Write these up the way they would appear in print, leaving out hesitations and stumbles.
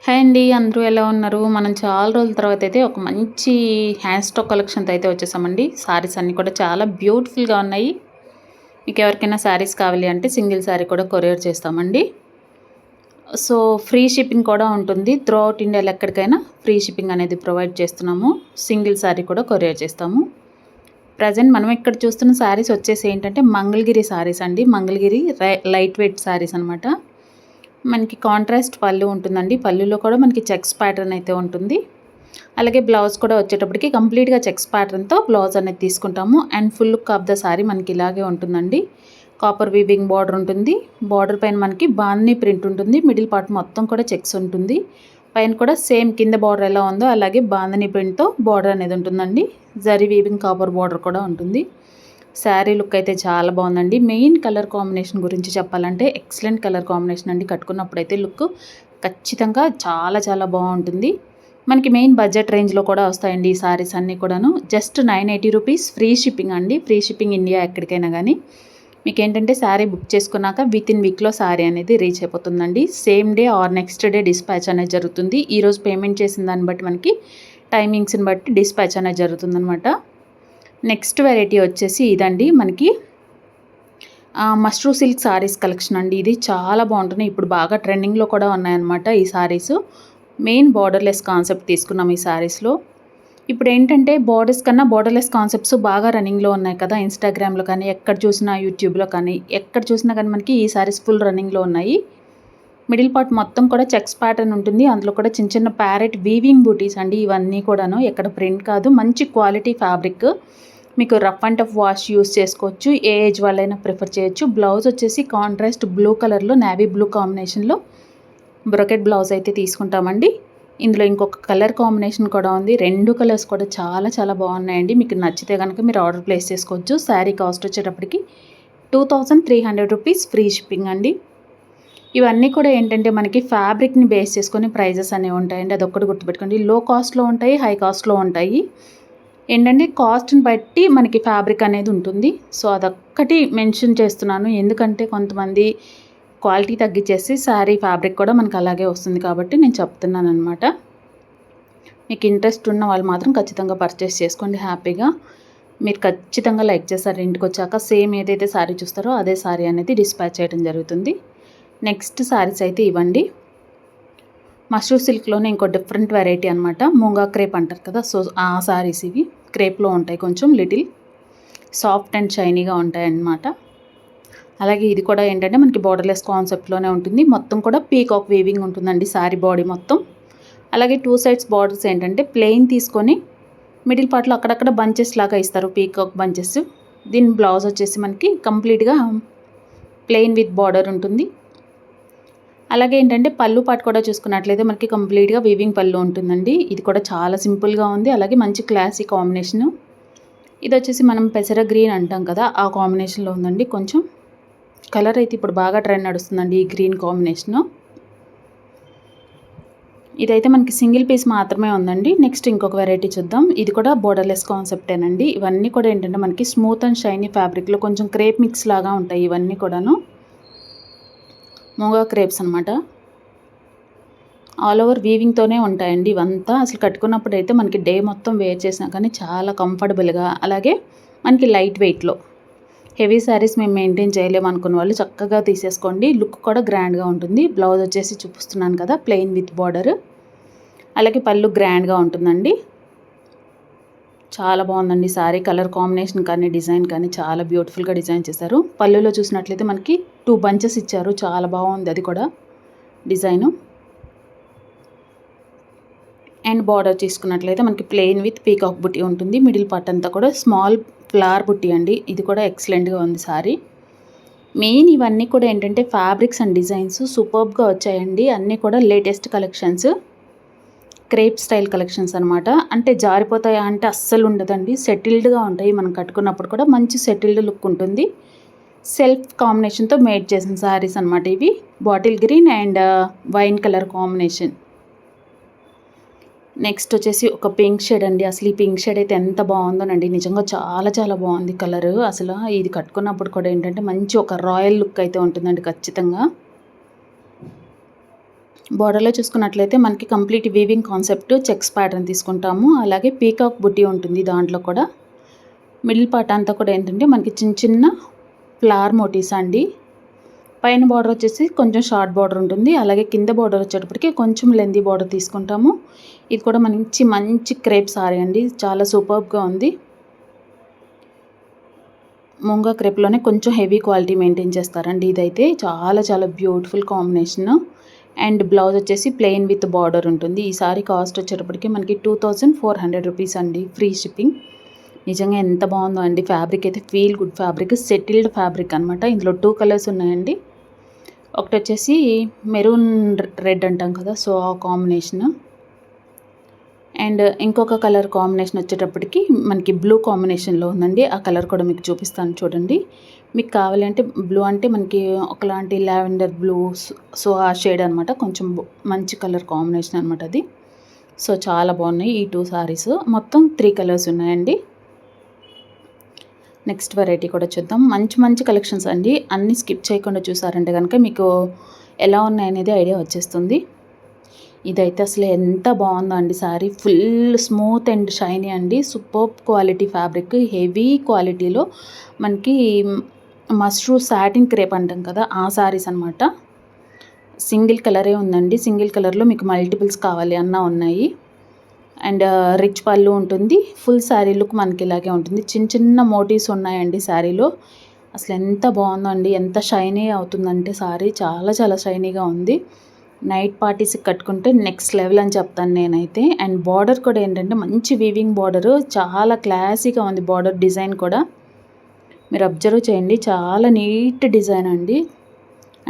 Hi అండి. అందరూ ఎలా ఉన్నారు? మనం చాలా రోజుల తర్వాత అయితే ఒక మంచి హ్యాండ్ స్టాక్ కలెక్షన్‌తో అయితే వచ్చేసామండి. సారీస్ అన్నీ కూడా చాలా బ్యూటిఫుల్‌గా ఉన్నాయి. మీకు ఎవరికైనా సారీస్ కావాలి అంటే సింగిల్ సారీ కూడా కొరియర్ చేస్తామండి. సో, ఫ్రీ షిప్పింగ్ కూడా ఉంటుంది. త్రూ ఔట్ ఇండియాలో ఎక్కడికైనా ఫ్రీ షిప్పింగ్ అనేది ప్రొవైడ్ చేస్తున్నాము. సింగిల్ సారీ కూడా కొరియర్ చేస్తాము. ప్రెజెంట్ మనం ఇక్కడ చూస్తున్న సారీస్ వచ్చేసి ఏంటంటే మంగళగిరి సారీస్ అండి. మంగళగిరి లైట్ వెయిట్ సారీస్ అనమాట. మనకి కాంట్రాస్ట్ పళ్ళు ఉంటుందండి. పళ్ళులో కూడా మనకి చెక్స్ ప్యాటర్న్ అయితే ఉంటుంది. అలాగే బ్లౌజ్ కూడా వచ్చేటప్పటికి కంప్లీట్‌గా చెక్స్ ప్యాటర్న్‌తో బ్లౌజ్ అనేది తీసుకుంటాము. And full look of the sorry మనకి ఇలాగే ఉంటుందండి. కాపర్ వీవింగ్ బార్డర్ ఉంటుంది. బార్డర్ పైన మనకి బాందిని ప్రింట్ ఉంటుంది. మిడిల్ పార్ట్ మొత్తం కూడా చెక్స్ ఉంటుంది. పైన కూడా సేమ్ కింద బార్డర్ ఎలా ఉందో అలాగే బాందిని ప్రింట్‌తో బార్డర్ అనేది ఉంటుందండి. జరీ వీవింగ్ కాపర్ బార్డర్ కూడా ఉంటుంది. శారీ లుక్ అయితే చాలా బాగుందండి. మెయిన్ కలర్ కాంబినేషన్ గురించి చెప్పాలంటే ఎక్సలెంట్ కలర్ కాంబినేషన్ అండి. కట్టుకున్నప్పుడైతే లుక్ ఖచ్చితంగా చాలా చాలా బాగుంటుంది. మనకి మెయిన్ బడ్జెట్ రేంజ్లో కూడా వస్తాయండి ఈ సారీస్ అన్నీ కూడాను. జస్ట్ 980 రూపీస్ ఫ్రీ షిప్పింగ్ అండి. ఫ్రీ షిప్పింగ్ ఇండియా ఎక్కడికైనా కానీ. మీకు ఏంటంటే శారీ బుక్ చేసుకున్నాక విత్ ఇన్ వీక్లో శారీ అనేది రీచ్ అయిపోతుందండి. Same day or next day dispatch అనేది జరుగుతుంది. ఈరోజు పేమెంట్ చేసిన దాన్ని బట్టి మనకి టైమింగ్స్ని బట్టి డిస్పాచ్ అనేది జరుగుతుందనమాట. నెక్స్ట్ వెరైటీ వచ్చేసి ఇదండి మనకి మష్రూ సిల్క్ సారీస్ కలెక్షన్ అండి. ఇది చాలా బాగుంటుంది. ఇప్పుడు బాగా ట్రెండింగ్లో కూడా ఉన్నాయన్నమాట ఈ సారీస్. మెయిన్ బార్డర్లెస్ కాన్సెప్ట్ తీసుకున్నాం ఈ సారీస్లో. ఇప్పుడు ఏంటంటే బార్డర్స్ కన్నా బార్డర్లెస్ కాన్సెప్ట్స్ బాగా రన్నింగ్లో ఉన్నాయి కదా. ఇన్స్టాగ్రామ్లో కానీ ఎక్కడ చూసినా యూట్యూబ్లో కానీ ఎక్కడ చూసినా కానీ మనకి ఈ సారీస్ ఫుల్ రన్నింగ్లో ఉన్నాయి. మిడిల్ పార్ట్ మొత్తం కూడా చెక్స్ ప్యాటర్న్ ఉంటుంది. అందులో కూడా చిన్న చిన్న ప్యారెట్ వీవింగ్ బూటీస్ అండి. ఇవన్నీ కూడాను ఎక్కడ ప్రింట్ కాదు, మంచి క్వాలిటీ ఫ్యాబ్రిక్. మీకు rough and tough wash use చేసుకోవచ్చు. ఏ ఏజ్ వాళ్ళైనా ప్రిఫర్ చేయొచ్చు. బ్లౌజ్ వచ్చేసి కాంట్రాస్ట్ బ్లూ కలర్లో నేవీ బ్లూ కాంబినేషన్లో బ్రొకెట్ బ్లౌజ్ అయితే తీసుకుంటామండి. ఇందులో ఇంకొక కలర్ కాంబినేషన్ కూడా ఉంది. రెండు కలర్స్ కూడా చాలా చాలా బాగున్నాయండి. మీకు నచ్చితే కనుక మీరు ఆర్డర్ ప్లేస్ చేసుకోవచ్చు. శారీ కాస్ట్ వచ్చేటప్పటికి 2300 రూపీస్ ఫ్రీ షిప్పింగ్ అండి. ఇవన్నీ కూడా ఏంటంటే మనకి ఫ్యాబ్రిక్ని బేస్ చేసుకొని ప్రైజెస్ అనేవి ఉంటాయండి. అదొక్కటి గుర్తుపెట్టుకోండి. లో కాస్ట్లో ఉంటాయి, హై కాస్ట్లో ఉంటాయి. ఏంటంటే కాస్ట్ని బట్టి మనకి ఫ్యాబ్రిక్ అనేది ఉంటుంది. సో అదొక్కటి మెన్షన్ చేస్తున్నాను. ఎందుకంటే కొంతమంది క్వాలిటీ తగ్గించేసి శారీ ఫ్యాబ్రిక్ కూడా మనకు అలాగే వస్తుంది కాబట్టి నేను చెప్తున్నాను అనమాట. మీకు ఇంట్రెస్ట్ ఉన్న వాళ్ళు మాత్రం ఖచ్చితంగా పర్చేస్ చేసుకోండి హ్యాపీగా. మీరు ఖచ్చితంగా లైక్ చేస్తారు. ఇంటికి వచ్చాక సేమ్ ఏదైతే శారీ చూస్తారో అదే శారీ అనేది డిస్పాచ్ చేయడం జరుగుతుంది. నెక్స్ట్ శారీస్ అయితే ఇవ్వండి. మష్రూ సిల్క్లోనే ఇంకో డిఫరెంట్ వెరైటీ అనమాట. మూంగా క్రేప్ అంటారు కదా. సో ఆ శారీస్ ఇవి క్రేప్లో ఉంటాయి. కొంచెం లిటిల్ సాఫ్ట్ అండ్ షైనీగా ఉంటాయి అన్నమాట. అలాగే ఇది కూడా ఏంటంటే మనకి బోర్డర్లెస్ కాన్సెప్ట్లోనే ఉంటుంది. మొత్తం కూడా పీకాక్ వీవింగ్ ఉంటుందండి శారీ బాడీ మొత్తం. అలాగే 2 సైడ్స్ బార్డర్స్ ఏంటంటే ప్లెయిన్ తీసుకొని మిడిల్ పార్ట్లో అక్కడక్కడ బంచెస్ లాగా ఇస్తారు, పీకాక్ బంచెస్. దీని బ్లౌజ్ వచ్చేసి మనకి కంప్లీట్గా ప్లెయిన్ విత్ బార్డర్ ఉంటుంది. అలాగే ఏంటంటే పళ్ళు పాటు కూడా చూసుకున్నట్లయితే మనకి కంప్లీట్గా వీవింగ్ పళ్ళు ఉంటుందండి. ఇది కూడా చాలా సింపుల్గా ఉంది. అలాగే మంచి క్లాసీ కాంబినేషను. ఇది వచ్చేసి మనం పెసర గ్రీన్ అంటాం కదా, ఆ కాంబినేషన్లో ఉందండి. కొంచెం కలర్ అయితే ఇప్పుడు బాగా ట్రెండ్ నడుస్తుందండి ఈ గ్రీన్ కాంబినేషను. ఇదైతే మనకి సింగిల్ పీస్ మాత్రమే ఉందండి. నెక్స్ట్ ఇంకొక వెరైటీ చూద్దాం. ఇది కూడా బోర్డర్లెస్ కాన్సెప్టేనండి. ఇవన్నీ కూడా ఏంటంటే మనకి స్మూత్ అండ్ షైనీ ఫ్యాబ్రిక్లో కొంచెం క్రేప్ మిక్స్ లాగా ఉంటాయి ఇవన్నీ కూడాను. మూంగా క్రేప్స్ అనమాట. ఆల్ ఓవర్ వీవింగ్తోనే ఉంటాయండి ఇవంతా. అసలు కట్టుకున్నప్పుడు అయితే మనకి డే మొత్తం వేర్ చేసినా కానీ చాలా కంఫర్టబుల్గా, అలాగే మనకి లైట్ వెయిట్లో. హెవీ శారీస్ మేము మెయింటైన్ చేయలేము అనుకున్న వాళ్ళు చక్కగా తీసేసుకోండి. లుక్ కూడా గ్రాండ్గా ఉంటుంది. బ్లౌజ్ వచ్చేసి చూపిస్తున్నాను కదా, ప్లెయిన్ విత్ బార్డర్. అలాగే పళ్ళు గ్రాండ్గా ఉంటుందండి. చాలా బాగుందండి శారీ. కలర్ కాంబినేషన్ కానీ డిజైన్ కానీ చాలా బ్యూటిఫుల్గా డిజైన్ చేశారు. పళ్ళులో చూసినట్లయితే మనకి 2 బంచెస్ ఇచ్చారు. చాలా బాగుంది అది కూడా డిజైను. అండ్ బార్డర్ తీసుకున్నట్లయితే మనకి ప్లెయిన్ విత్ పీకాక్ బుట్టి ఉంటుంది. మిడిల్ పార్ట్ అంతా కూడా స్మాల్ ఫ్లవర్ బుట్టి అండి. ఇది కూడా ఎక్సలెంట్గా ఉంది సారీ. మెయిన్ ఇవన్నీ కూడా ఏంటంటే ఫ్యాబ్రిక్స్ అండ్ డిజైన్స్ సూపర్బ్గా వచ్చాయండి. అన్నీ కూడా latest collections, crepe style collections అనమాట. అంటే జారిపోతాయా అంటే అస్సలు ఉండదండి. సెటిల్డ్గా ఉంటాయి. మనం కట్టుకున్నప్పుడు కూడా మంచి సెటిల్డ్ లుక్ ఉంటుంది. సెల్ఫ్ కాంబినేషన్తో మేడ్ చేసిన శారీస్ అనమాట ఇవి. Bottle green and wine colour combination. Next వచ్చేసి ఒక పింక్ షేడ్ అండి. అసలు ఈ పింక్ షేడ్ అయితే ఎంత బాగుందోనండి. నిజంగా చాలా చాలా బాగుంది కలరు. అసలు ఇది కట్టుకున్నప్పుడు కూడా ఏంటంటే మంచి ఒక రాయల్ లుక్ అయితే ఉంటుందండి ఖచ్చితంగా. బోర్డర్లో చూసుకున్నట్లయితే మనకి complete weaving concept checks pattern తీసుకుంటాము. అలాగే పీకాక్ బుట్టి ఉంటుంది దాంట్లో కూడా. మిడిల్ పార్ట్ అంతా కూడా ఏంటంటే మనకి చిన్న చిన్న ఫ్లవర్ మోటివ్స్ అండి. పైన బార్డర్ వచ్చేసి కొంచెం షార్ట్ బార్డర్ ఉంటుంది. అలాగే కింద బార్డర్ వచ్చేటప్పటికి కొంచెం లెంతీ బార్డర్ తీసుకుంటాము. ఇది కూడా మంచి క్రేప్ సారీ అండి. చాలా సూపర్బ్గా ఉంది. ముంగా క్రేప్లోనే కొంచెం హెవీ క్వాలిటీ మెయింటైన్ చేస్తారండి. ఇదైతే చాలా బ్యూటిఫుల్ కాంబినేషన్. అండ్ బ్లౌజ్ వచ్చేసి ప్లెయిన్ విత్ బార్డర్ ఉంటుంది. ఈ సారీ కాస్ట్ వచ్చేటప్పటికి మనకి 2400 రూపీస్ అండి, ఫ్రీ షిప్పింగ్. నిజంగా ఎంత బాగుందో అండి. ఫ్యాబ్రిక్ అయితే feel good fabric, settled fabric అనమాట. ఇందులో 2 కలర్స్ ఉన్నాయండి. ఒకటి వచ్చేసి మెరూన్ రెడ్ అంటాం కదా, సో ఆ కాంబినేషన్. అండ్ ఇంకొక కలర్ కాంబినేషన్ వచ్చేటప్పటికి మనకి బ్లూ కాంబినేషన్లో ఉందండి. ఆ కలర్ కూడా మీకు చూపిస్తాను చూడండి. మీకు కావాలంటే బ్లూ అంటే మనకి ఒకలాంటి లావెండర్ బ్లూ, సో ఆ షేడ్ అనమాట. కొంచెం మంచి కలర్ కాంబినేషన్ అనమాట అది. సో చాలా బాగున్నాయి ఈ 2 సారీస్. మొత్తం 3 కలర్స్ ఉన్నాయండి. నెక్స్ట్ వెరైటీ కూడా చూద్దాం. మంచి కలెక్షన్స్ అండి. అన్నీ స్కిప్ చేయకుండా చూసారంటే కనుక మీకు ఎలా ఉన్నాయనేది ఐడియా వచ్చేస్తుంది. ఇదైతే అసలు ఎంత బాగుందో అండి sorry. Full smooth and shiny అండి. సూపర్బ్ క్వాలిటీ ఫ్యాబ్రిక్, హెవీ క్వాలిటీలో మనకి మష్రూ సాటిన్ క్రేప్ అంటాం కదా, ఆ సారీస్ అనమాట. సింగిల్ కలరే ఉందండి. సింగిల్ కలర్లో మీకు మల్టిపుల్స్ కావాలి అన్నా ఉన్నాయి. అండ్ రిచ్ పళ్ళు ఉంటుంది. ఫుల్ శారీ లుక్ మనకి ఇలాగే ఉంటుంది. చిన్న మోటివ్స్ ఉన్నాయండి శారీలో. అసలు ఎంత బాగుందో అండి. ఎంత షైనీ అవుతుందంటే సారీ చాలా షైనీగా ఉంది. నైట్ పార్టీస్కి కట్టుకుంటే నెక్స్ట్ లెవెల్ అని చెప్తాను నేనైతే. అండ్ బార్డర్ కూడా ఏంటంటే మంచి వీవింగ్ బార్డరు, చాలా క్లాసీగా ఉంది బార్డర్ డిజైన్ కూడా. మీరు అబ్జర్వ్ చేయండి, చాలా నీట్ డిజైన్ అండి.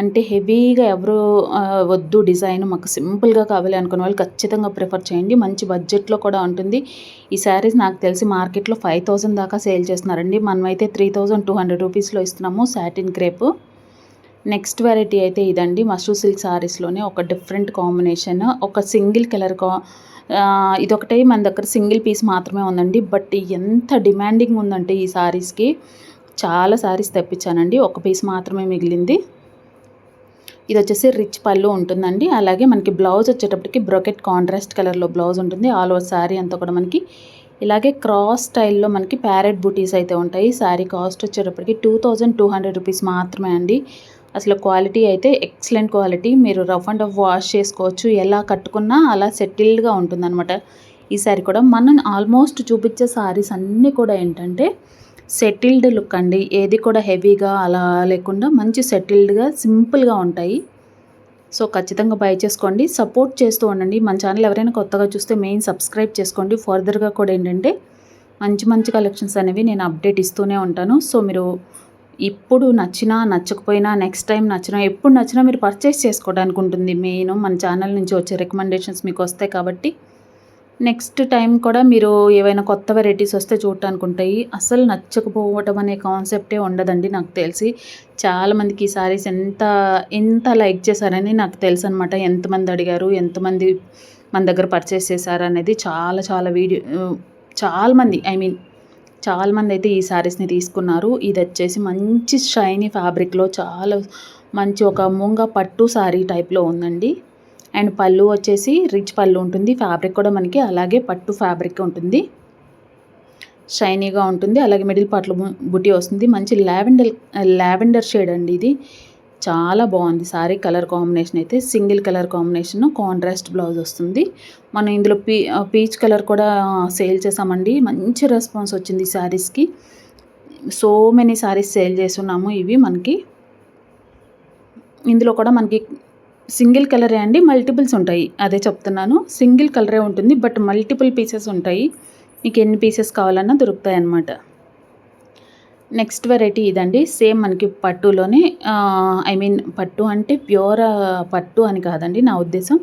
అంటే హెవీగా ఎవరు వద్దు డిజైన్, మాకు సింపుల్గా కావాలి అనుకున్న వాళ్ళు ఖచ్చితంగా ప్రిఫర్ చేయండి. మంచి బడ్జెట్లో కూడా ఉంటుంది. ఈ శారీస్ నాకు తెలిసి మార్కెట్లో 5000 దాకా సేల్ చేస్తున్నారండి. మనమైతే 3200 రూపీస్లో ఇస్తున్నాము సాటిన్ క్రేప్. నెక్స్ట్ వెరైటీ అయితే ఇదండి. మష్రూ సిల్క్ శారీస్లోనే ఒక డిఫరెంట్ కాంబినేషన్. ఒక సింగిల్ కలర్ ఇదొకటే మన దగ్గర సింగిల్ పీస్ మాత్రమే ఉందండి. బట్ ఎంత డిమాండింగ్ ఉందంటే ఈ శారీస్కి, చాలా శారీస్ తెప్పించానండి, ఒక పీస్ మాత్రమే మిగిలింది. ఇది వచ్చేసి రిచ్ పళ్ళు ఉంటుందండి. అలాగే మనకి బ్లౌజ్ వచ్చేటప్పటికి బ్రోకెట్ కాంట్రాస్ట్ కలర్లో బ్లౌజ్ ఉంటుంది. ఆల్ ఓవర్ శారీ అంతా కూడా మనకి ఇలాగే క్రాస్ స్టైల్లో మనకి ప్యారెట్ బూటీస్ అయితే ఉంటాయి. శారీ కాస్ట్ వచ్చేటప్పటికి 2200 రూపీస్ మాత్రమే అండి. అసలు క్వాలిటీ అయితే ఎక్సలెంట్ క్వాలిటీ. మీరు రఫ్ అండ్ టఫ్ వాష్ చేసుకోవచ్చు. ఎలా కట్టుకున్నా అలా సెటిల్డ్గా ఉంటుందన్నమాట. ఈ శారీ కూడా మనం ఆల్మోస్ట్ చూపించే శారీస్ అన్నీ కూడా ఏంటంటే సెటిల్డ్ లుక్ అండి. ఏది కూడా హెవీగా అలా లేకుండా మంచి సెటిల్డ్గా సింపుల్గా ఉంటాయి. సో ఖచ్చితంగా బై చేసుకోండి. సపోర్ట్ చేస్తూ ఉండండి. మన ఛానల్ ఎవరైనా కొత్తగా చూస్తే మెయిన్ సబ్స్క్రైబ్ చేసుకోండి. ఫర్దర్గా కూడా ఏంటంటే మంచి కలెక్షన్స్ అనేవి నేను అప్డేట్ ఇస్తూనే ఉంటాను. సో మీరు ఇప్పుడు నచ్చినా నచ్చకపోయినా నెక్స్ట్ టైం నచ్చినా ఎప్పుడు నచ్చినా మీరు పర్చేస్ చేసుకోవడానికి ఉంటుంది. మెయిన్ మన ఛానల్ నుంచి వచ్చే రికమెండేషన్స్ మీకు వస్తాయి కాబట్టి నెక్స్ట్ టైం కూడా మీరు ఏవైనా కొత్త వెరైటీస్ వస్తే చూడటానికి ఉంటాయి. అసలు నచ్చకపోవటం అనే కాన్సెప్టే ఉండదండి. నాకు తెలిసి చాలామందికి ఈ సారీస్ ఎంత లైక్ చేశారని నాకు తెలుసు అనమాట. ఎంతమంది అడిగారు, ఎంతమంది మన దగ్గర పర్చేస్ చేశారు అనేది చాలామంది అయితే ఈ శారీస్ని తీసుకున్నారు. ఇది వచ్చేసి మంచి షైనీ ఫ్యాబ్రిక్లో చాలా మంచి ఒక మూంగా పట్టు శారీ టైప్లో ఉందండి. అండ్ పళ్ళు వచ్చేసి రిచ్ పళ్ళు ఉంటుంది. ఫ్యాబ్రిక్ కూడా మనకి అలాగే పట్టు ఫ్యాబ్రిక్ ఉంటుంది, షైనీగా ఉంటుంది. అలాగే మిడిల్ పార్ట్లో బుటీ వస్తుంది. మంచి లావెండర్ షేడ్ అండి. ఇది చాలా బాగుంది సారీ. కలర్ కాంబినేషన్ అయితే single colour combination, contrast blouse వస్తుంది. మనం ఇందులో పీచ్ కలర్ కూడా సేల్ చేసామండి. మంచి రెస్పాన్స్ వచ్చింది ఈ శారీస్కి. సో మెనీ శారీస్ సేల్ చేస్తున్నాము. ఇవి మనకి ఇందులో కూడా మనకి సింగిల్ కలరే అండి, మల్టిపుల్స్ ఉంటాయి. అదే చెప్తున్నాను, సింగిల్ కలరే ఉంటుంది బట్ మల్టిపుల్ పీసెస్ ఉంటాయి. మీకు ఎన్ని పీసెస్ కావాలన్నా దొరుకుతాయి అన్నమాట. నెక్స్ట్ వెరైటీ ఇదండి. సేమ్ మనకి పట్టులోనే పట్టు అంటే ప్యూర్ పట్టు అని కాదండి నా ఉద్దేశం.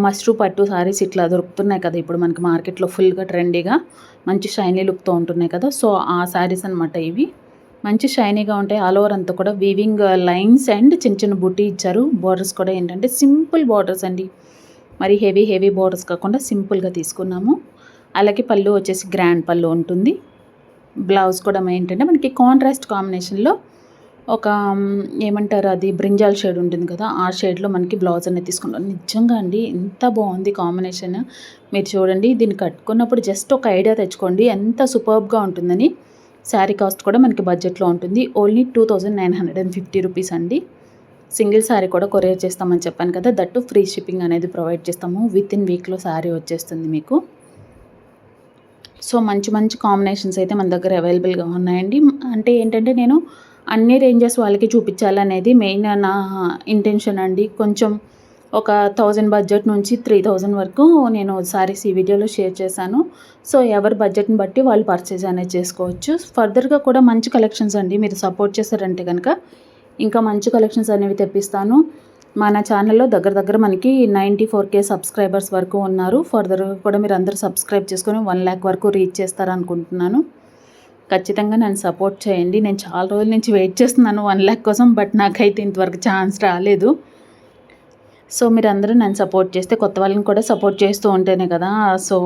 మష్రూ పట్టు సారీస్ ఇట్లా దొరుకుతున్నాయి కదా ఇప్పుడు మనకి మార్కెట్లో ఫుల్గా ట్రెండీగా మంచి షైనీ లుక్తో ఉంటున్నాయి కదా. సో ఆ శారీస్ అనమాట ఇవి. మంచి షైనీగా ఉంటాయి. ఆల్ ఓవర్ అంతా కూడా వీవింగ్ లైన్స్ అండ్ చిన్న బుట్టి ఇచ్చారు. బార్డర్స్ కూడా ఏంటంటే సింపుల్ బార్డర్స్ అండి. మరి హెవీ బార్డర్స్ కాకుండా సింపుల్గా తీసుకున్నాము. అలాగే పళ్ళు వచ్చేసి గ్రాండ్ పళ్ళు ఉంటుంది. బ్లౌజ్ కూడా ఏంటంటే మనకి కాంట్రాస్ట్ కాంబినేషన్లో ఒక ఏమంటారు అది బ్రింజాల్ షేడ్ ఉంటుంది కదా, ఆ షేడ్లో మనకి బ్లౌజ్ అనేది తీసుకున్నాను. నిజంగా అండి ఎంత బాగుంది కాంబినేషన్. మీరు చూడండి, దీన్ని కట్టుకున్నప్పుడు జస్ట్ ఒక ఐడియా తెచ్చుకోండి ఎంత సూపర్బ్గా ఉంటుందని. శారీ కాస్ట్ కూడా మనకి బడ్జెట్లో ఉంటుంది. ఓన్లీ 2950 రూపీస్ అండి. సింగిల్ శారీ కూడా కొరియర్ చేస్తామని చెప్పాను కదా, దట్టు ఫ్రీ షిప్పింగ్ అనేది ప్రొవైడ్ చేస్తాము. విత్ ఇన్ వీక్లో శారీ వచ్చేస్తుంది మీకు. సో మంచి మంచి కాంబినేషన్స్ అయితే మన దగ్గర అవైలబుల్గా ఉన్నాయండి. అంటే ఏంటంటే నేను అన్ని రేంజెస్ వాళ్ళకి చూపించాలనేది మెయిన్ నా ఇంటెన్షన్ అండి. కొంచెం ఒక 1000 బడ్జెట్ నుంచి 3000 వరకు నేను సారీస్ ఈ వీడియోలో షేర్ చేశాను. సో ఎవరి బడ్జెట్ని బట్టి వాళ్ళు పర్చేజ్ అనేది చేసుకోవచ్చు. ఫర్దర్గా కూడా మంచి కలెక్షన్స్ అండి, మీరు సపోర్ట్ చేశారంటే కనుక ఇంకా మంచి కలెక్షన్స్ అనేవి తెప్పిస్తాను. మన ఛానల్లో దగ్గర మనకి 94K సబ్స్క్రైబర్స్ వరకు ఉన్నారు. ఫర్దర్ కూడా మీరు అందరూ సబ్స్క్రైబ్ చేసుకొని 1 lakh వరకు రీచ్ చేస్తారనుకుంటున్నాను. ఖచ్చితంగా నన్ను సపోర్ట్ చేయండి. నేను చాలా రోజుల నుంచి వెయిట్ చేస్తున్నాను 1 lakh కోసం, బట్ నాకైతే ఇంతవరకు ఛాన్స్ రాలేదు. సో మీరందరూ నన్ను సపోర్ట్ చేస్తే, కొత్త వాళ్ళని కూడా సపోర్ట్ చేస్తూ ఉంటేనే కదా సో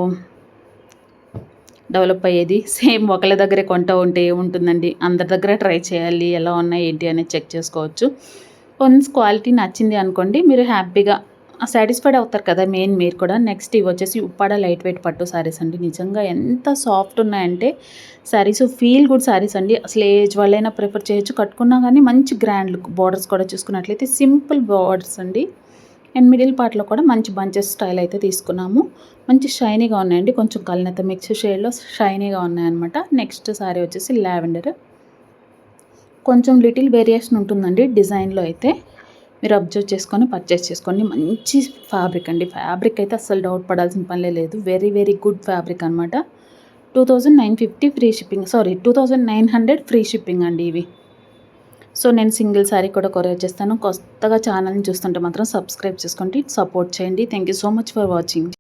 డెవలప్ అయ్యేది. సేమ్ ఒకళ్ళ దగ్గరే కొంటూ ఉంటే ఏముంటుందండి, అందరి దగ్గర ట్రై చేయాలి, ఎలా ఉన్నాయి ఏంటి అనేది చెక్ చేసుకోవచ్చు. వన్స్ క్వాలిటీ నచ్చింది అనుకోండి, మీరు హ్యాపీగా సాటిస్ఫైడ్ అవుతారు కదా మెయిన్ మీరు కూడా. నెక్స్ట్ ఇవి వచ్చేసి ఉప్పాడ లైట్ వెయిట్ పట్టు శారీస్ అండి. నిజంగా ఎంత సాఫ్ట్ ఉన్నాయంటే శారీస్, ఫీల్ గుడ్ శారీస్ అండి. అసలు ఏజ్ వాళ్ళైనా ప్రిఫర్ చేయొచ్చు, కట్టుకున్నా కానీ మంచి గ్రాండ్ లుక్. బార్డర్స్ కూడా చూసుకున్నట్లయితే సింపుల్ బార్డర్స్ అండి. అండ్ మిడిల్ పార్ట్లో కూడా మంచి బంచెస్ స్టైల్ అయితే తీసుకున్నాము. మంచి షైనీగా ఉన్నాయండి, కొంచెం కల్నేత మిక్స్ షేడ్లో షైనీగా ఉన్నాయన్నమాట. నెక్స్ట్ శారీ వచ్చేసి లావెండర్. కొంచెం లిటిల్ వేరియేషన్ ఉంటుందండి డిజైన్లో అయితే, మీరు అబ్జర్వ్ చేసుకొని పర్చేస్ చేసుకోండి. మంచి ఫ్యాబ్రిక్ అండి, ఫ్యాబ్రిక్ అయితే అస్సలు డౌట్ పడాల్సిన పనిలే లేదు. వెరీ వెరీ గుడ్ ఫ్యాబ్రిక్ అనమాట. 2950 ఫ్రీ షిప్పింగ్, 2900 ఫ్రీ షిప్పింగ్ అండి ఇవి. సో నేను సింగిల్ శారీ కూడా కొరియర్ చేస్తాను. కొత్తగా ఛానల్ని చూస్తుంటే మాత్రం సబ్స్క్రైబ్ చేసుకోండి, సపోర్ట్ చేయండి. Thank you so much for watching.